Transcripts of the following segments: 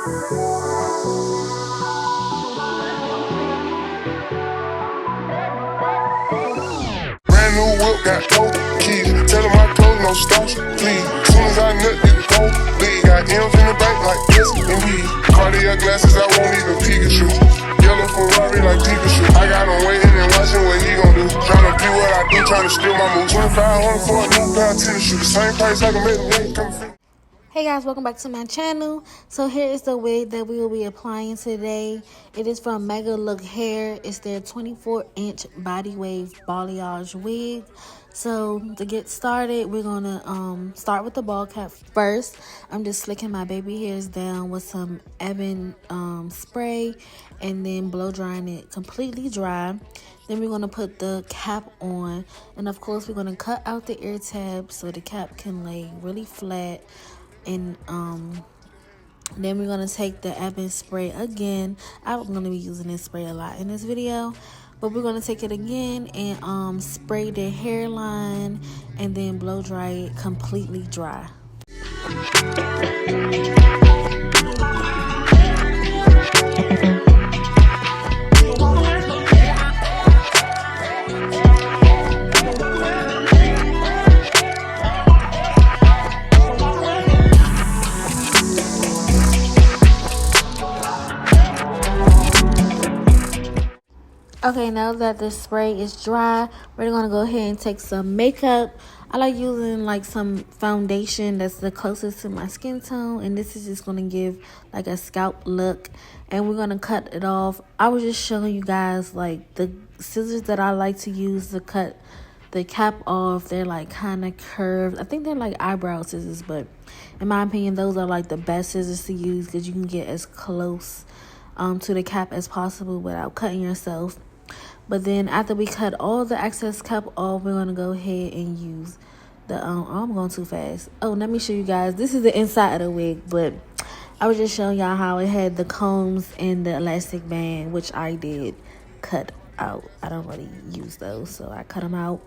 Brand new whip, got 4 keys. Tell them my clothes, no stops, please. Soon as I nut, you gon' bleed. Got M's in the bank like yes and we. Cartier glasses, I won't even Pikachu. Yellow Ferrari like Pikachu. I got him waiting and watching what he gon' do. Tryna be what I do, tryna steal my moves. 2500 for a new pair of tennis shoes. Same price I can make them come free. Hey guys, welcome back to my channel. So here is the wig that we will be applying today. It is from Megalook Hair. It's their 24-inch body wave balayage wig. So to get started, we're gonna start with the ball cap first. I'm just slicking my baby hairs down with some ebon spray and then blow drying it completely dry. Then we're gonna put the cap on, and of course we're gonna cut out the ear tab so the cap can lay really flat. And then we're gonna take the ebon spray again. I'm gonna be using this spray a lot in this video, but we're gonna take it again and spray the hairline and then blow dry it completely dry. Okay, now that the spray is dry, we're gonna go ahead and take some makeup. I like using like some foundation that's the closest to my skin tone, and this is just gonna give like a scalp look, and we're gonna cut it off. I was just showing you guys like the scissors that I like to use to cut the cap off. They're like kind of curved. I think they're like eyebrow scissors, but in my opinion those are like the best scissors to use because you can get as close to the cap as possible without cutting yourself. But then after we cut all the excess cap off, we're gonna go ahead and use the oh, I'm going too fast. Oh, let me show you guys. This is the inside of the wig, but I was just showing y'all how it had the combs and the elastic band, which I did cut out. I don't really use those, so I cut them out.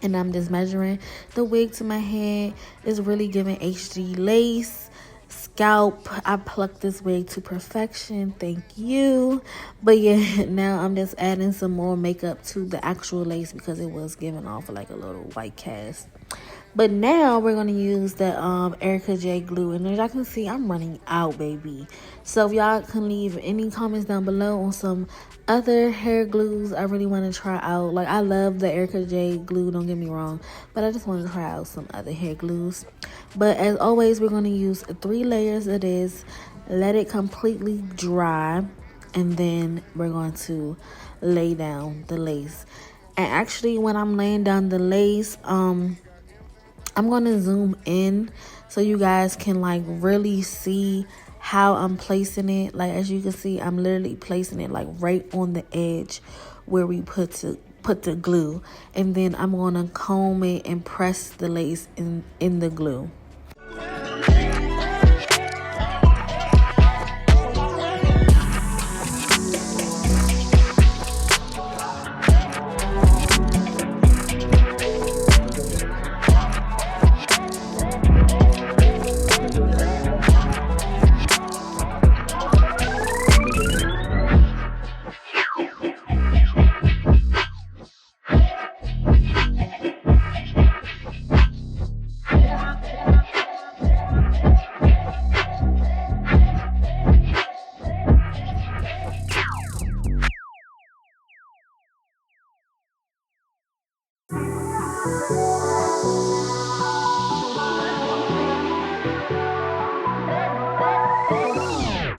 And I'm just measuring the wig to my head. It's really giving HD lace. Scalp, I plucked this wig to perfection, thank you. But yeah, now I'm just adding some more makeup to the actual lace because it was giving off like a little white cast. But now we're gonna use the Erica J glue, and as y'all can see, I'm running out, baby. So if y'all can leave any comments down below on some other hair glues I really want to try out. Like, I love the Erica J glue, don't get me wrong, but I just want to try out some other hair glues. But as always, we're going to use 3 layers of this, let it completely dry, and then we're going to lay down the lace. And actually, when I'm laying down the lace, I'm going to zoom in so you guys can like really see how I'm placing it. Like, as you can see, I'm literally placing it like right on the edge where we put the glue, and then I'm gonna comb it and press the lace in the glue.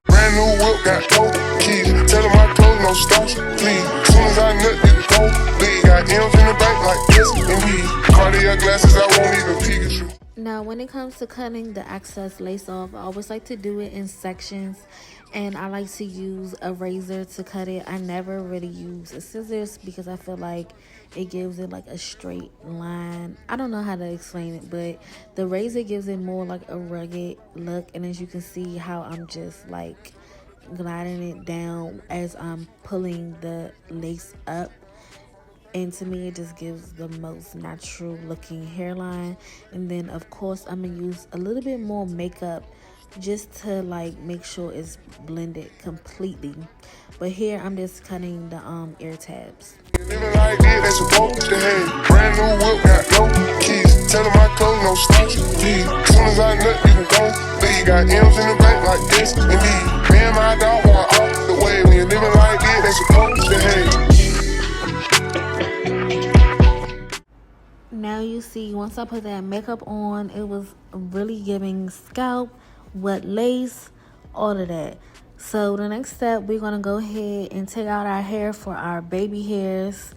Brand new whip, got 4 keys. Tell them my clothes, no stops, please. Soon as I nut, you gon' bleed. Got M's in the bank like yes and we. Cartier glasses, I won't even Pikachu. Now, when it comes to cutting the excess lace off, I always like to do it in sections, and I like to use a razor to cut it. I never really use a scissors because I feel like it gives it like a straight line. I don't know how to explain it, but the razor gives it more like a rugged look. And as you can see how I'm just like gliding it down as I'm pulling the lace up. And to me, it just gives the most natural looking hairline. And then of course I'm gonna use a little bit more makeup just to like make sure it's blended completely. But here I'm just cutting the ear tabs. Living like this, they supposed to have. Brand new whip, got no keys. Tell them my clothes, no starch, please. Soon as I nut, you can go leave. Got M's in the bank like this, indeed. Me and my dog want off the way. When you're living like this, they supposed to have. Now you see, once I put that makeup on, it was really giving scalp, wet lace, all of that. So the next step, we're gonna go ahead and take out our hair for our baby hairs.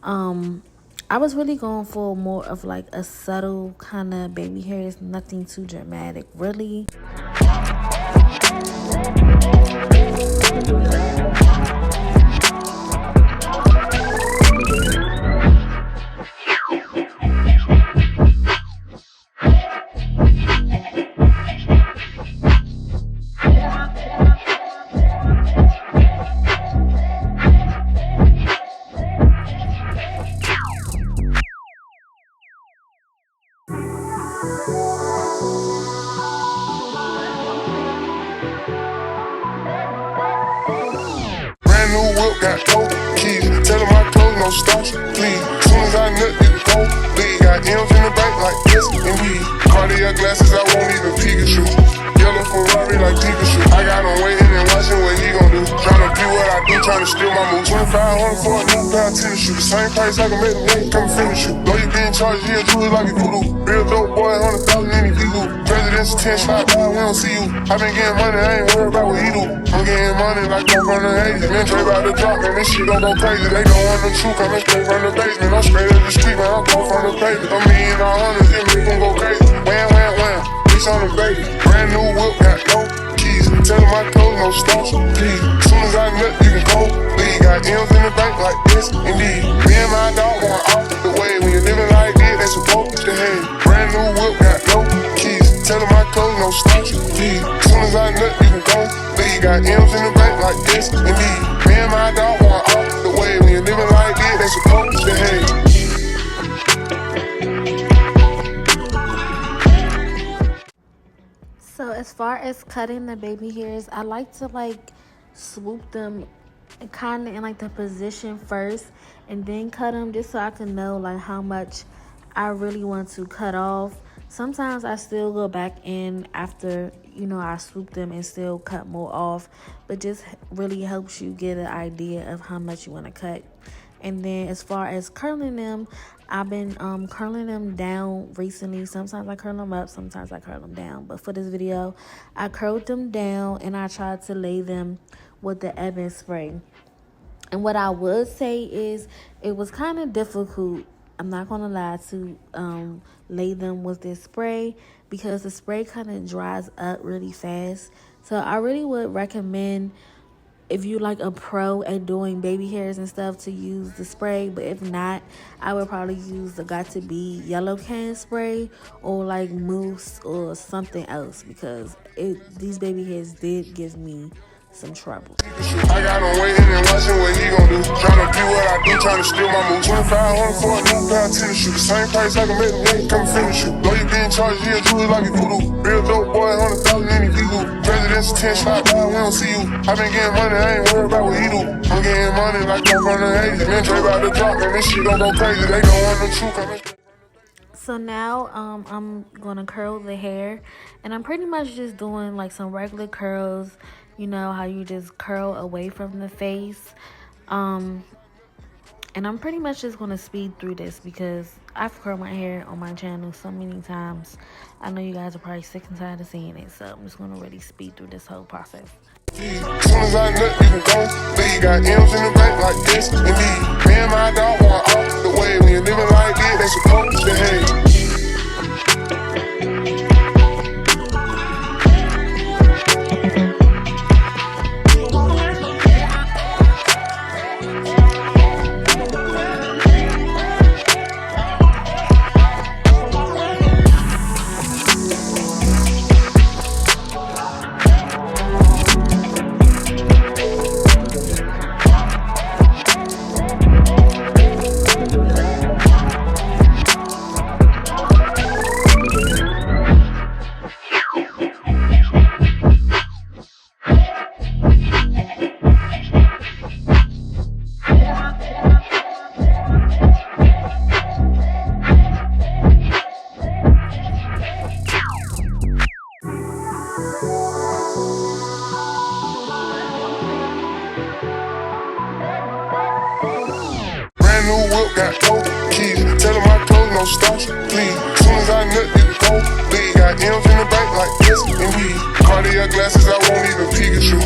I was really going for more of like a subtle kind of baby hairs, nothing too dramatic, really. Got no keys. Tell them my clothes, no starch, please. Soon as I nut, you go leave. Got M's in the bank like this, indeed. Cartier glasses, I won't even Pikachu. Yellow Ferrari like Pikachu. I got him waiting and watching what he gon' do. Tryna be what I do, tryna steal my moves. 2500 for a new pair of tennis shoes. Same price I can make the link, come finish you. Know you being charged, yeah, do it like a voodoo. Real dope boy, 100,000 in the P-Loo. President's attention, I die, we don't see you. I been getting money, I ain't worried about what he do. I'm getting money like I'm from the 80s. Man, Dre about to drop, man, this shit gon' go crazy. They don't want the truth, coming straight from the basement. I'm straight up the street, man, I'm going from the pavement. I'm million all hundreds, it make them go crazy. Wham, wham, wham, bitch on the baby. Brand new whip, got no keys. Tell them my clothes, no starch, please. Soon as I nut, you can go leave. Got M's in the bank like this, indeed. Me and my dog want off the way. When you're living like this, they supposed to have. Brand new whip, got no keys. Tell them my clothes, no starch, please. Soon as I nut, you can go leave. Got M's in the bank like this, indeed. Me and my dog want off the way. When you're living like this, they supposed to have. So as far as cutting the baby hairs, I like to like swoop them kind of in like the position first and then cut them, just so I can know like how much I really want to cut off. Sometimes I still go back in after, you know, I swoop them and still cut more off, but just really helps you get an idea of how much you want to cut. And then as far as curling them, I've been curling them down recently. Sometimes I curl them up, sometimes I curl them down. But for this video, I curled them down and I tried to lay them with the Ebin spray. And what I would say is it was kind of difficult, I'm not going to lie, to lay them with this spray, because the spray kind of dries up really fast. So I really would recommend, if you like a pro at doing baby hairs and stuff, to use the spray. But if not, I would probably use the Got To Be yellow can spray or like mousse or something else, because these baby hairs did give me some trouble. I got him waiting and watching what he gon' do. Tryna be what I do, tryna steal my moves. 2500 for a new pair of tennis shoes. Same price I can make the link, come finish you. Know you being charged, yeah, do it like a voodoo. Real dope boy, 100,000 in the P-Loo. President's attention, I die, we don't see you. I been getting money, I ain't worried about what he do. I'm getting money like I'm from the 80s. Man, Dre about to drop, man, this shit gon' go crazy. They don't want the truth, coming. So now I'm gonna curl the hair, and I'm pretty much just doing like some regular curls, you know how you just curl away from the face. And I'm pretty much just gonna speed through this because I've curled my hair on my channel so many times. I know you guys are probably sick and tired of seeing it, so I'm just gonna really speed through this whole process. Soon as I nut, you can go leave. Got M's in the bank like this, indeed. Me and my dog want off the way. When you're living like this, they supposed to have. Brand new whip, got 4 keys. Tell them my clothes, no starch, please. Soon as I nut, you gon' bleed. Got M's in the bank like yes, indeed. Cartier glasses, I won't even Pikachu.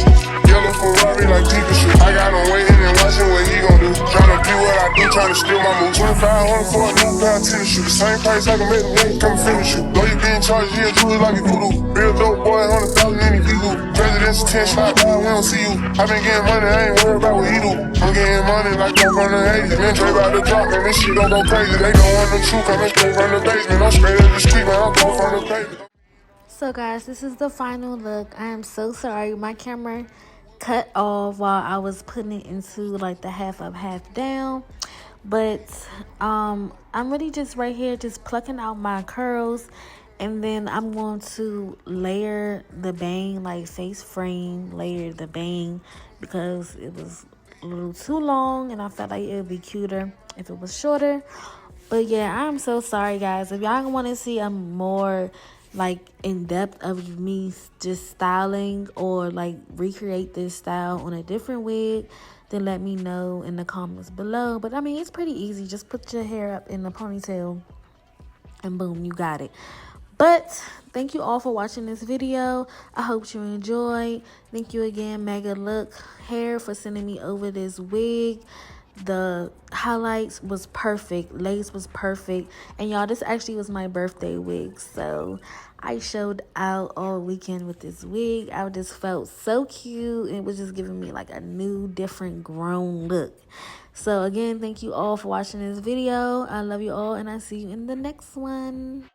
Yellow Ferrari like Pikachu. I got him waiting and watching what he gon' do. Tryna be what I do, tryna steal my moves. 2500 for a new pair of tennis shoes. Same price I can make the link, come finish you. Though you getting charged, yeah, you like a voodoo. Real dope boy, 100,000 in the people. President's 10 shot down, we don't see you. I been getting money, I ain't worried about what he do. I'm getting money like I'm from the 80s. Man, Dre about to drop, man, this shit don't go crazy. They don't want the truth, coming straight from the basement. I'm straight up the street, man, I'm come from the pavement. So guys, this is the final look. I am so sorry my camera cut off while I was putting it into like the half up, half down. But I'm really just right here just plucking out my curls, and then I'm going to layer the bang, like face frame, layer the bang, because it was a little too long and I felt like it would be cuter if it was shorter. But yeah, I'm so sorry guys. If y'all want to see a more like in depth of me just styling or like recreate this style on a different wig, then let me know in the comments below. But I mean, it's pretty easy. Just put your hair up in a ponytail and boom, you got it. But thank you all for watching this video. I hope you enjoyed. Thank you again, Megalook Hair, for sending me over this wig. The highlights was perfect, lace was perfect, and y'all, this actually was my birthday wig, so I showed out all weekend with this wig. I just felt so cute. It was just giving me like a new, different, grown look. So again, thank you all for watching this video. I love you all, and I'll see you in the next one.